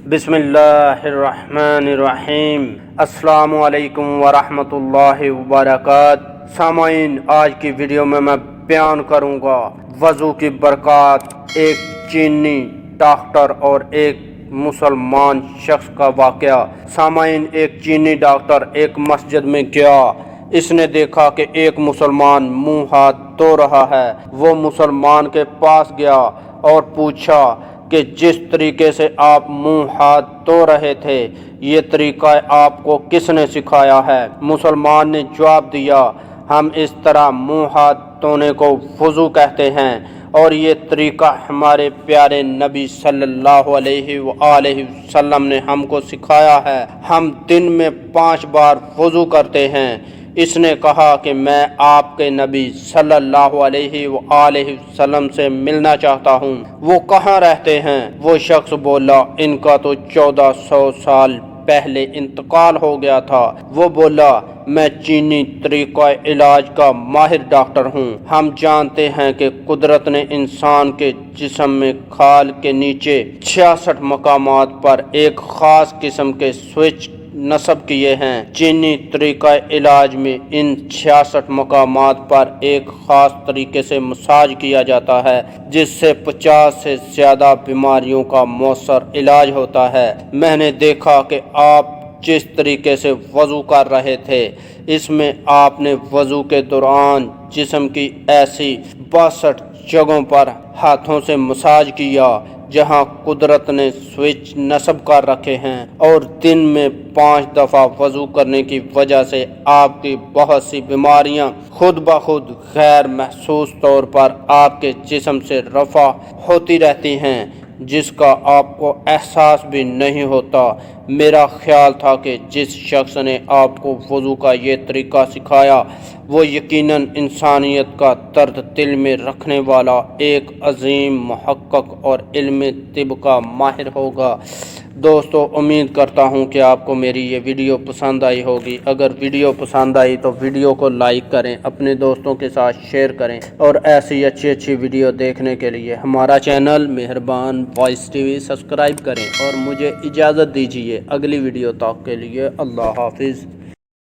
बिस्मिल्लाहिर्रहमानिर्रहीम। अस्सलामु अलैकुम वरहमतुल्लाहि वबरकात। सामाईन, आज की वीडियो में मैं बयान करूंगा वज़ू की बरक़ात, एक चीनी डॉक्टर और एक मुसलमान शख्स का वाक़या। सामाईन, एक चीनी डॉक्टर एक मस्जिद में गया। इसने देखा कि एक मुसलमान मुंह हाथ धो रहा है। वो मुसलमान के पास गया और पूछा कि जिस तरीके से आप मुंह हाथ धो रहे थे, ये तरीका आपको किसने सिखाया है? मुसलमान ने जवाब दिया, हम इस तरह मुंह हाथ धोने को वज़ू कहते हैं और ये तरीका हमारे प्यारे नबी सल्लल्लाहु अलैहि वसल्लम ने हमको सिखाया है। हम दिन में 5 बार वज़ू करते हैं। इसने कहा कि मैं आपके नबी सल्लल्लाहु अलैहि वसल्लम से मिलना चाहता हूँ। वो कहाँ रहते हैं? वो शख्स बोला, इनका तो 1400 साल पहले इंतकाल हो गया था। वो बोला, मैं चीनी तरीक़ा इलाज का माहिर डॉक्टर हूँ। हम जानते हैं कि कुदरत ने इंसान के जिस्म में खाल के नीचे 66 मकामात पर एक ख़ास किस्म के स्विच नस्ब किए हैं। चीनी तरीक़ा इलाज में इन 66 मकामात पर एक ख़ास तरीके से मसाज किया जाता है, जिससे 50 से ज़्यादा बीमारियों का मौसर इलाज होता है। मैंने देखा कि आप जिस तरीके से वज़ू कर रहे थे, इसमें आपने वज़ू के दौरान जिस्म की ऐसी 62 जगहों पर हाथों से मसाज किया जहां कुदरत ने स्विच नस्ब कर रखे हैं, और दिन में 5 दफ़ा वज़ू करने की वजह से आपकी बहुत सी बीमारियां खुद ब खुद गैर महसूस तौर पर आपके जिस्म से रफ़ा होती रहती हैं, जिसका आपको एहसास भी नहीं होता। मेरा ख्याल था कि जिस शख्स ने आपको वज़ू का ये तरीका सिखाया, वो यकीनन इंसानियत का दर्द दिल में रखने वाला एक अजीम मुहक्किक और इल्म तिब का माहिर होगा। दोस्तों, उम्मीद करता हूँ कि आपको मेरी ये वीडियो पसंद आई होगी। अगर वीडियो पसंद आई तो वीडियो को लाइक करें, अपने दोस्तों के साथ शेयर करें, और ऐसी अच्छी वीडियो देखने के लिए हमारा चैनल मेहरबान वॉइस टीवी सब्सक्राइब करें। और मुझे इजाज़त दीजिए अगली वीडियो तक के लिए। अल्लाह हाफिज़।